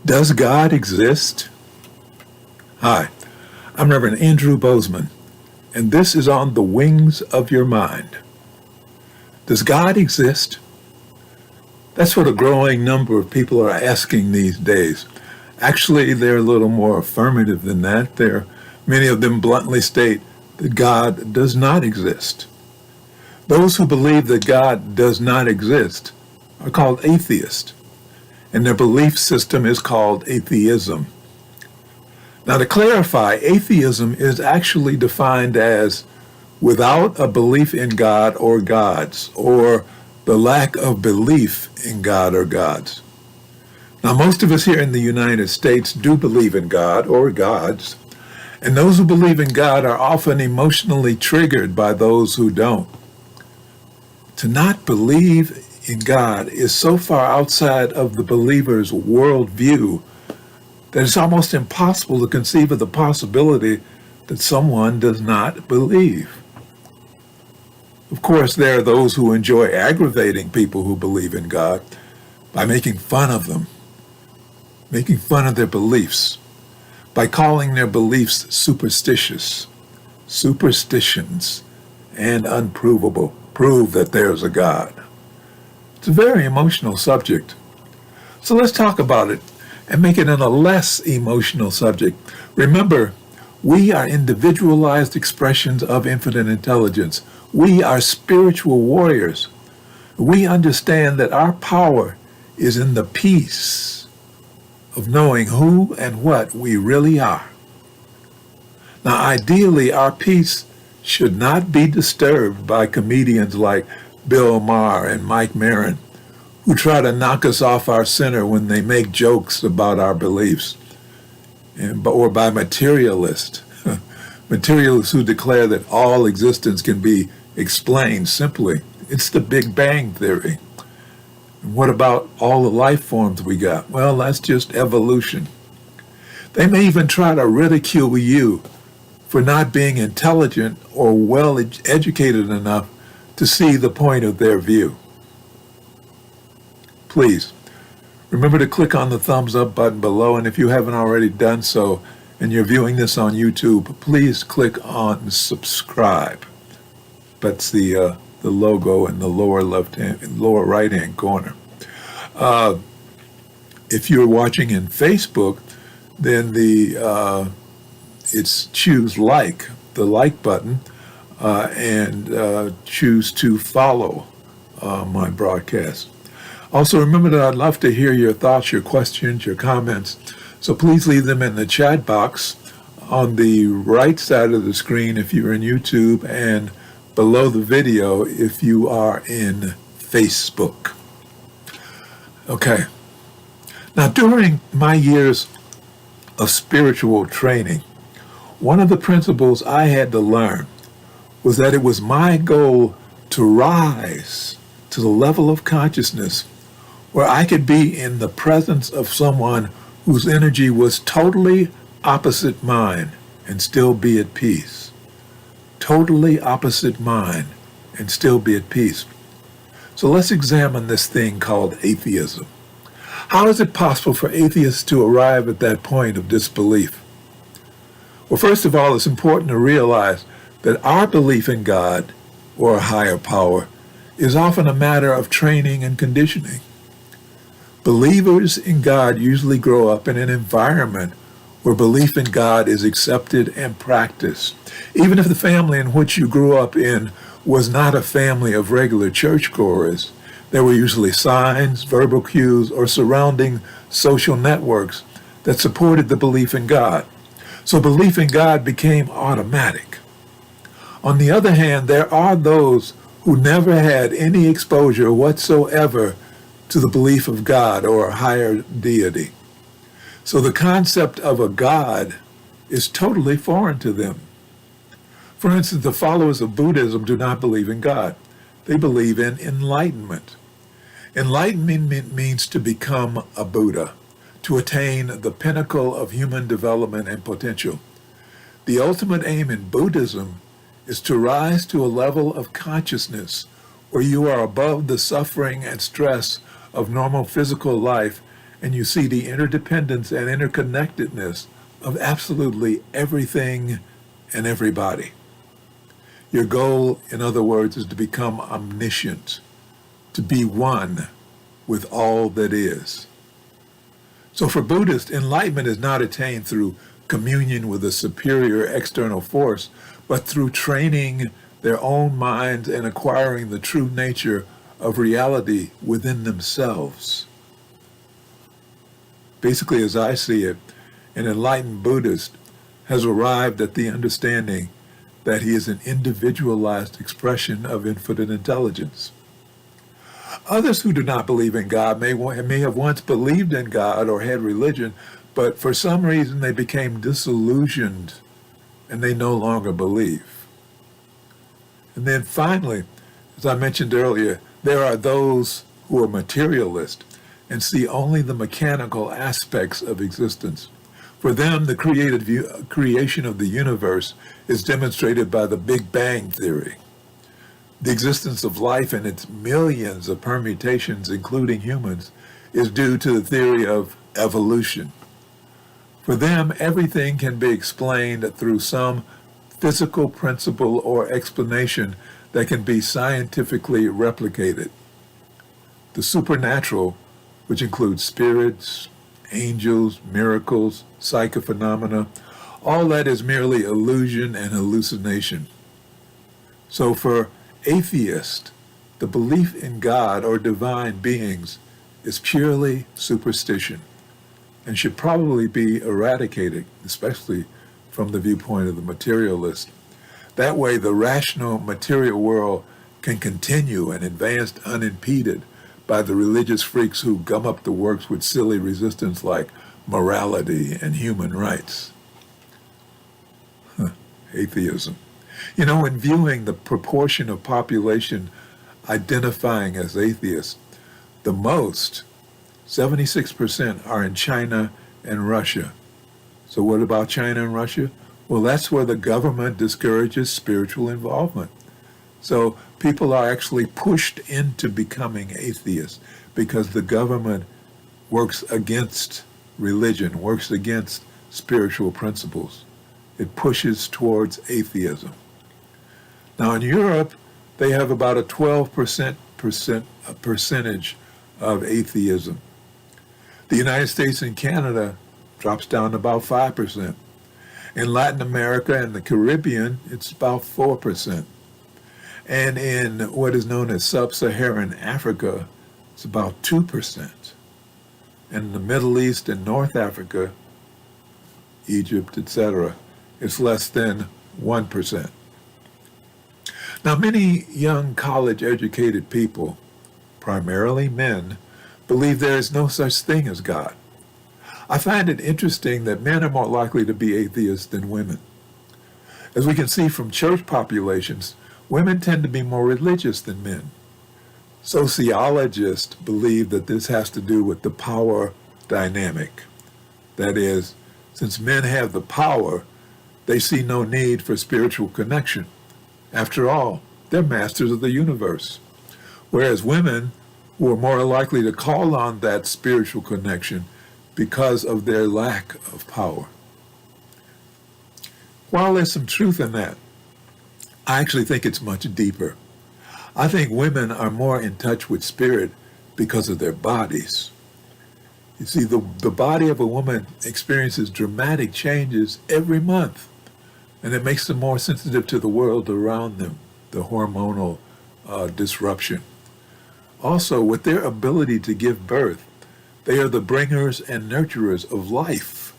Does God exist? Hi, I'm Reverend Andrew Bozeman, and this is on the Wings of Your Mind. Does God exist? That's what a growing number of people are asking these days. Actually, they're a little more affirmative than that. Many of them bluntly state that God does not exist. Those who believe that God does not exist are called atheists, and their belief system is called atheism. Now, to clarify, atheism is actually defined as without a belief in God or gods, or the lack of belief in God or gods. Now, most of us here in the United States do believe in God or gods, and those who believe in God are often emotionally triggered by those who don't. To not believe in God is so far outside of the believer's worldview that it's almost impossible to conceive of the possibility that someone does not believe. Of course, there are those who enjoy aggravating people who believe in God by making fun of them, making fun of their beliefs, by calling their beliefs superstitions, and unprovable. Prove that there's a God. It's a very emotional subject. So let's talk about it and make it in a less emotional subject. Remember, we are individualized expressions of infinite intelligence. We are spiritual warriors. We understand that our power is in the peace of knowing who and what we really are. Now, ideally, our peace should not be disturbed by comedians like Bill Maher and Mike Maron, who try to knock us off our center when they make jokes about our beliefs, or by materialists who declare that all existence can be explained simply. It's the Big Bang Theory. And what about all the life forms we got? Well, that's just evolution. They may even try to ridicule you for not being intelligent or well educated enough to see the point of their view. Please, remember to click on the thumbs up button below, and if you haven't already done so and you're viewing this on YouTube, please click on subscribe. That's the logo in the lower right-hand corner. If you're watching in Facebook, then it's choose the like button, and choose to follow my broadcast. Also, remember that I'd love to hear your thoughts, your questions, your comments. So please leave them in the chat box on the right side of the screen if you're in YouTube, and below the video if you are in Facebook. Okay. Now, during my years of spiritual training, one of the principles I had to learn was that it was my goal to rise to the level of consciousness where I could be in the presence of someone whose energy was totally opposite mine and still be at peace. Totally opposite mine and still be at peace. So let's examine this thing called atheism. How is it possible for atheists to arrive at that point of disbelief? Well, first of all, it's important to realize that our belief in God or a higher power is often a matter of training and conditioning. Believers in God usually grow up in an environment where belief in God is accepted and practiced. Even if the family in which you grew up in was not a family of regular churchgoers, there were usually signs, verbal cues, or surrounding social networks that supported the belief in God. So belief in God became automatic. On the other hand, there are those who never had any exposure whatsoever to the belief of God or a higher deity. So the concept of a God is totally foreign to them. For instance, the followers of Buddhism do not believe in God. They believe in enlightenment. Enlightenment means to become a Buddha, to attain the pinnacle of human development and potential. The ultimate aim in Buddhism is to rise to a level of consciousness where you are above the suffering and stress of normal physical life and you see the interdependence and interconnectedness of absolutely everything and everybody. Your goal, in other words, is to become omniscient, to be one with all that is. So for Buddhists, enlightenment is not attained through communion with a superior external force, but through training their own minds and acquiring the true nature of reality within themselves. Basically, as I see it, an enlightened Buddhist has arrived at the understanding that he is an individualized expression of infinite intelligence. Others who do not believe in God may have once believed in God or had religion, but for some reason they became disillusioned and they no longer believe. And then finally, as I mentioned earlier, there are those who are materialist and see only the mechanical aspects of existence. For them, the creation of the universe is demonstrated by the Big Bang Theory. The existence of life and its millions of permutations, including humans, is due to the theory of evolution. For them, everything can be explained through some physical principle or explanation that can be scientifically replicated. The supernatural, which includes spirits, angels, miracles, psychophenomena, all that is merely illusion and hallucination. So for atheists, the belief in God or divine beings is purely superstition and should probably be eradicated, especially from the viewpoint of the materialist. That way, the rational material world can continue and advance unimpeded by the religious freaks who gum up the works with silly resistance like morality and human rights. Atheism. You know, in viewing the proportion of population identifying as atheists, the most, 76%, are in China and Russia. So what about China and Russia? Well, that's where the government discourages spiritual involvement. So people are actually pushed into becoming atheists because the government works against religion, works against spiritual principles. It pushes towards atheism. Now in Europe, they have about a 12% percentage of atheism. The United States and Canada drops down to about 5%. In Latin America and the Caribbean, it's about 4%. And in what is known as sub-Saharan Africa, it's about 2%. And in the Middle East and North Africa, Egypt, etc., it's less than 1%. Now, many young college-educated people, primarily men, believe there is no such thing as God. I find it interesting that men are more likely to be atheists than women. As we can see from church populations, women tend to be more religious than men. Sociologists believe that this has to do with the power dynamic. That is, since men have the power, they see no need for spiritual connection. After all, they're masters of the universe. Whereas women, who are more likely to call on that spiritual connection because of their lack of power. While there's some truth in that, I actually think it's much deeper. I think women are more in touch with spirit because of their bodies. You see, the body of a woman experiences dramatic changes every month, and it makes them more sensitive to the world around them, the hormonal disruption. Also, with their ability to give birth, they are the bringers and nurturers of life,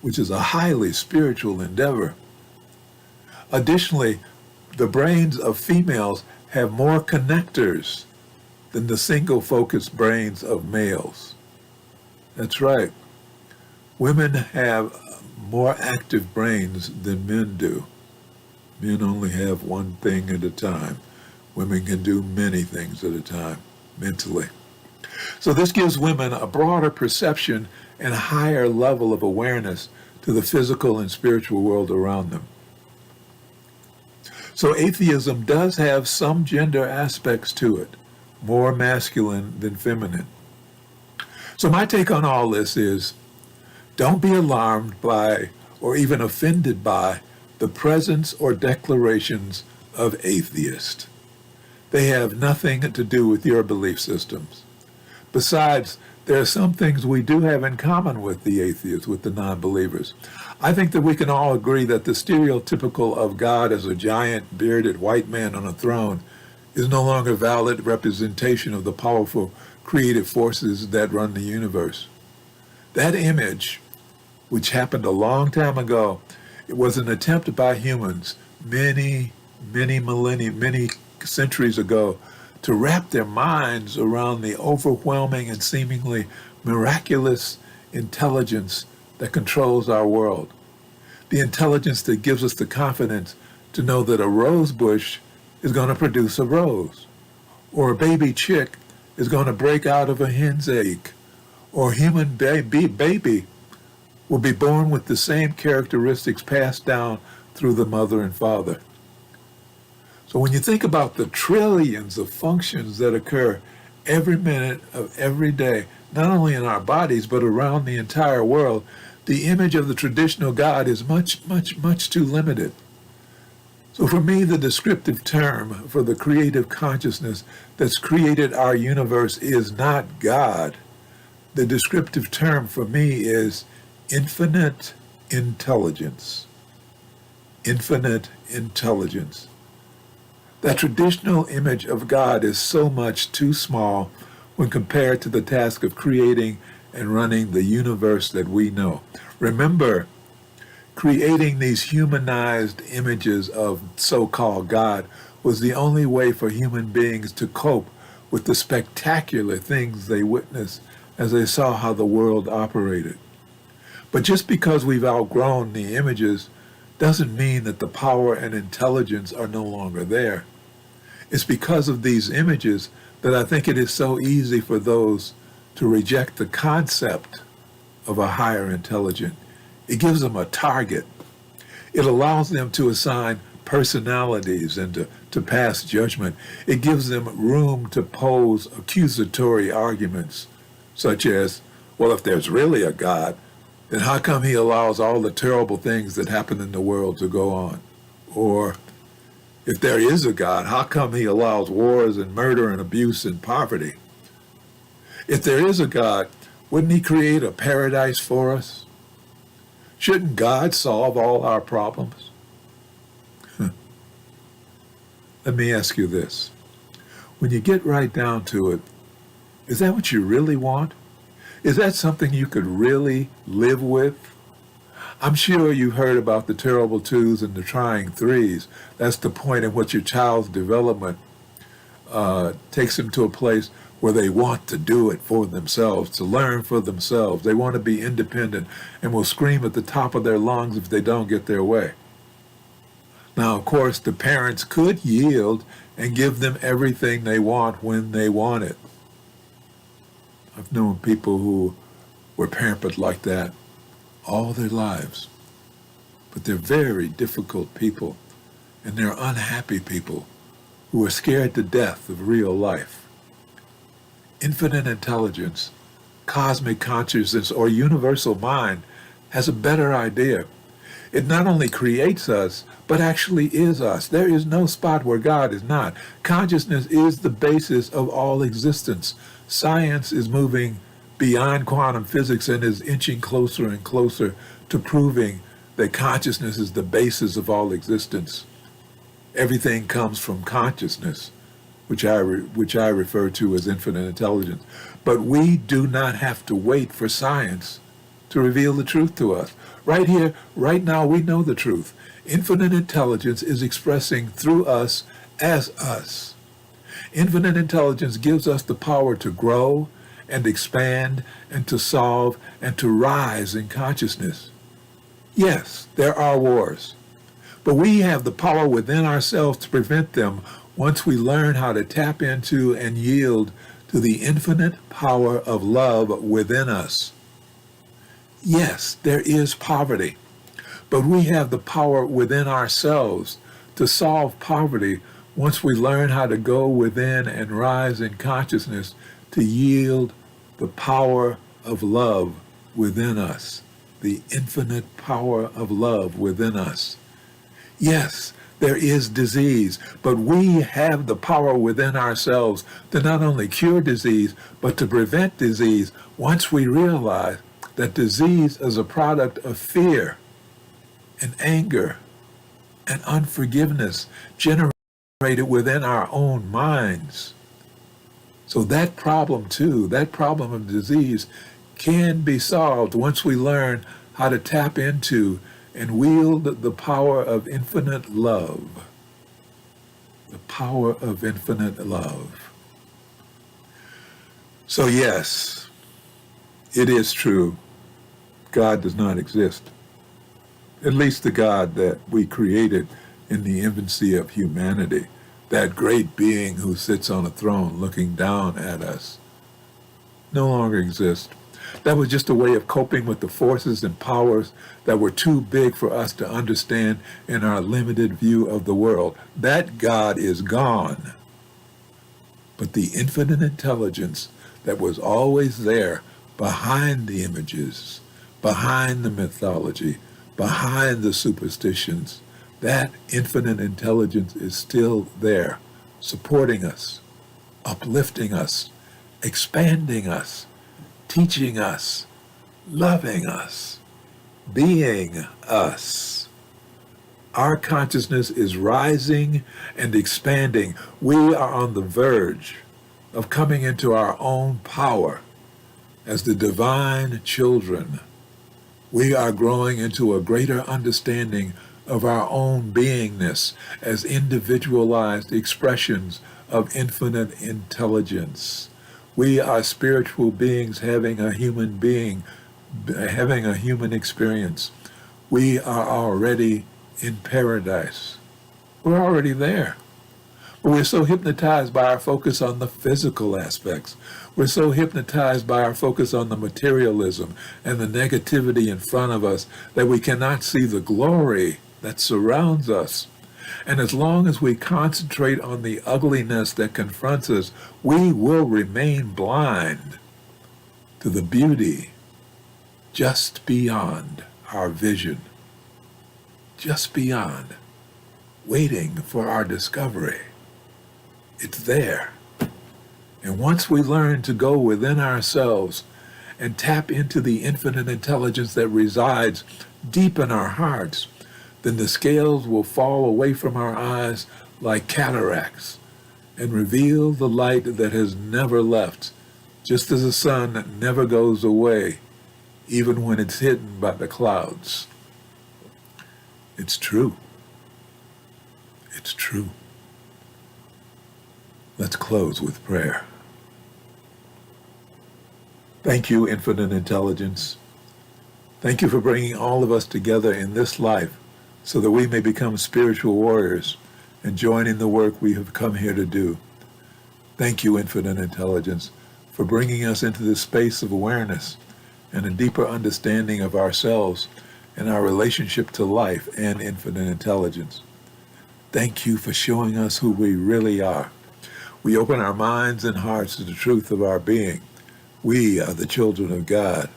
which is a highly spiritual endeavor. Additionally, the brains of females have more connectors than the single-focused brains of males. That's right. Women have more active brains than men do. Men only have one thing at a time. Women can do many things at a time, mentally. So this gives women a broader perception and a higher level of awareness to the physical and spiritual world around them. So atheism does have some gender aspects to it, more masculine than feminine. So my take on all this is, don't be alarmed by or even offended by the presence or declarations of atheists. They have nothing to do with your belief systems. Besides, there are some things we do have in common with the atheists, with the non-believers. I think that we can all agree that the stereotypical of God as a giant, bearded white man on a throne is no longer a valid representation of the powerful creative forces that run the universe. That image, which happened a long time ago, it was an attempt by humans many centuries ago to wrap their minds around the overwhelming and seemingly miraculous intelligence that controls our world. The intelligence that gives us the confidence to know that a rose bush is going to produce a rose, or a baby chick is going to break out of a hen's egg, or a human baby will be born with the same characteristics passed down through the mother and father. So when you think about the trillions of functions that occur every minute of every day, not only in our bodies, but around the entire world, the image of the traditional God is much too limited. So for me, the descriptive term for the creative consciousness that's created our universe is not God. The descriptive term for me is infinite intelligence. Infinite intelligence. That traditional image of God is so much too small when compared to the task of creating and running the universe that we know. Remember, creating these humanized images of so-called God was the only way for human beings to cope with the spectacular things they witnessed as they saw how the world operated. But just because we've outgrown the images doesn't mean that the power and intelligence are no longer there. It's because of these images that I think it is so easy for those to reject the concept of a higher intelligence. It gives them a target. It allows them to assign personalities and to pass judgment. It gives them room to pose accusatory arguments, such as, well, if there's really a God, then how come he allows all the terrible things that happen in the world to go on? Or, if there is a God, how come he allows wars and murder and abuse and poverty? If there is a God, wouldn't he create a paradise for us? Shouldn't God solve all our problems? Let me ask you this. When you get right down to it, is that what you really want? Is that something you could really live with? I'm sure you've heard about the terrible twos and the trying threes. That's the point at which your child's development takes them to a place where they want to do it for themselves, to learn for themselves. They want to be independent and will scream at the top of their lungs if they don't get their way. Now, of course, the parents could yield and give them everything they want when they want it. I've known people who were pampered like that all their lives. But they're very difficult people, and they're unhappy people who are scared to death of real life. Infinite intelligence, cosmic consciousness, or universal mind has a better idea. It not only creates us, but actually is us. There is no spot where God is not. Consciousness is the basis of all existence. Science is moving beyond quantum physics and is inching closer and closer to proving that consciousness is the basis of all existence. Everything comes from consciousness, which I refer to as infinite intelligence. But we do not have to wait for science to reveal the truth to us. Right here, right now, we know the truth. Infinite intelligence is expressing through us as us. Infinite intelligence gives us the power to grow and expand and to solve and to rise in consciousness. Yes, there are wars, but we have the power within ourselves to prevent them once we learn how to tap into and yield to the infinite power of love within us. Yes, there is poverty, but we have the power within ourselves to solve poverty once we learn how to go within and rise in consciousness to yield the power of love within us, the infinite power of love within us. Yes, there is disease, but we have the power within ourselves to not only cure disease, but to prevent disease once we realize that disease is a product of fear and anger and unforgiveness generated within our own minds. So that problem too, that problem of disease can be solved once we learn how to tap into and wield the power of infinite love. The power of infinite love. So yes, it is true. God does not exist. At least the God that we created in the infancy of humanity. That great being who sits on a throne looking down at us, no longer exists. That was just a way of coping with the forces and powers that were too big for us to understand in our limited view of the world. That God is gone. But the infinite intelligence that was always there behind the images, behind the mythology, behind the superstitions, that infinite intelligence is still there, supporting us, uplifting us, expanding us, teaching us, loving us, being us. Our consciousness is rising and expanding. We are on the verge of coming into our own power as the divine children. We are growing into a greater understanding of our own beingness as individualized expressions of infinite intelligence. We are spiritual beings having a human experience. We are already in paradise. We're already there. But we're so hypnotized by our focus on the physical aspects. We're so hypnotized by our focus on the materialism and the negativity in front of us that we cannot see the glory that surrounds us. And as long as we concentrate on the ugliness that confronts us, we will remain blind to the beauty just beyond our vision, just beyond, waiting for our discovery. It's there. And once we learn to go within ourselves and tap into the infinite intelligence that resides deep in our hearts, then the scales will fall away from our eyes like cataracts and reveal the light that has never left, just as the sun never goes away, even when it's hidden by the clouds. It's true. It's true. Let's close with prayer. Thank you, Infinite Intelligence. Thank you for bringing all of us together in this life so that we may become spiritual warriors and join in the work we have come here to do. Thank you, Infinite Intelligence, for bringing us into this space of awareness and a deeper understanding of ourselves and our relationship to life and infinite intelligence. Thank you for showing us who we really are. We open our minds and hearts to the truth of our being. We are the children of God.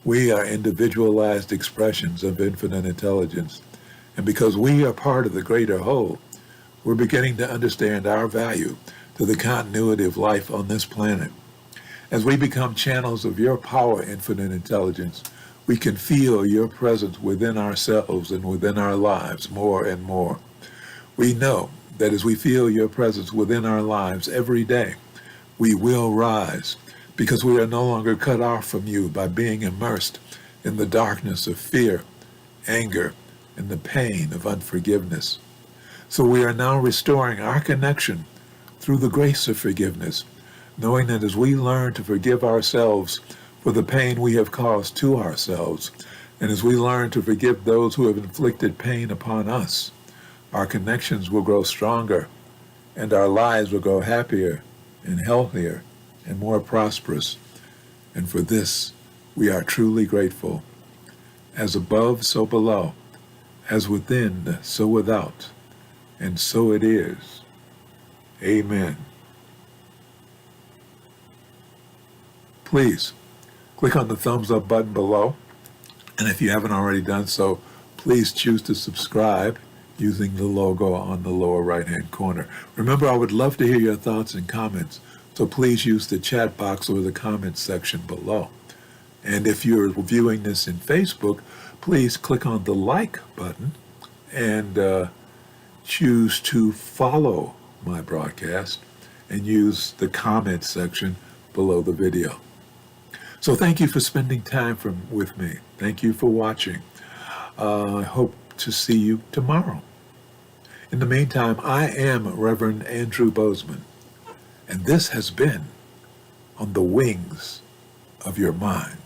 We are individualized expressions of infinite intelligence. And because we are part of the greater whole, we're beginning to understand our value to the continuity of life on this planet. As we become channels of your power, infinite intelligence, we can feel your presence within ourselves and within our lives more and more. We know that as we feel your presence within our lives every day, we will rise because we are no longer cut off from you by being immersed in the darkness of fear, anger, and the pain of unforgiveness. So we are now restoring our connection through the grace of forgiveness, knowing that as we learn to forgive ourselves for the pain we have caused to ourselves, and as we learn to forgive those who have inflicted pain upon us, our connections will grow stronger, and our lives will grow happier and healthier and more prosperous. And for this, we are truly grateful. As above, so below. As within, so without. And so it is. Amen. Please click on the thumbs up button below. And if you haven't already done so, please choose to subscribe using the logo on the lower right-hand corner. Remember, I would love to hear your thoughts and comments, so please use the chat box or the comments section below. And if you're viewing this in Facebook, please click on the like button and choose to follow my broadcast and use the comments section below the video. So thank you for spending time with me. Thank you for watching. I hope to see you tomorrow. In the meantime, I am Reverend Andrew Bozeman, and this has been On the Wings of Your Mind.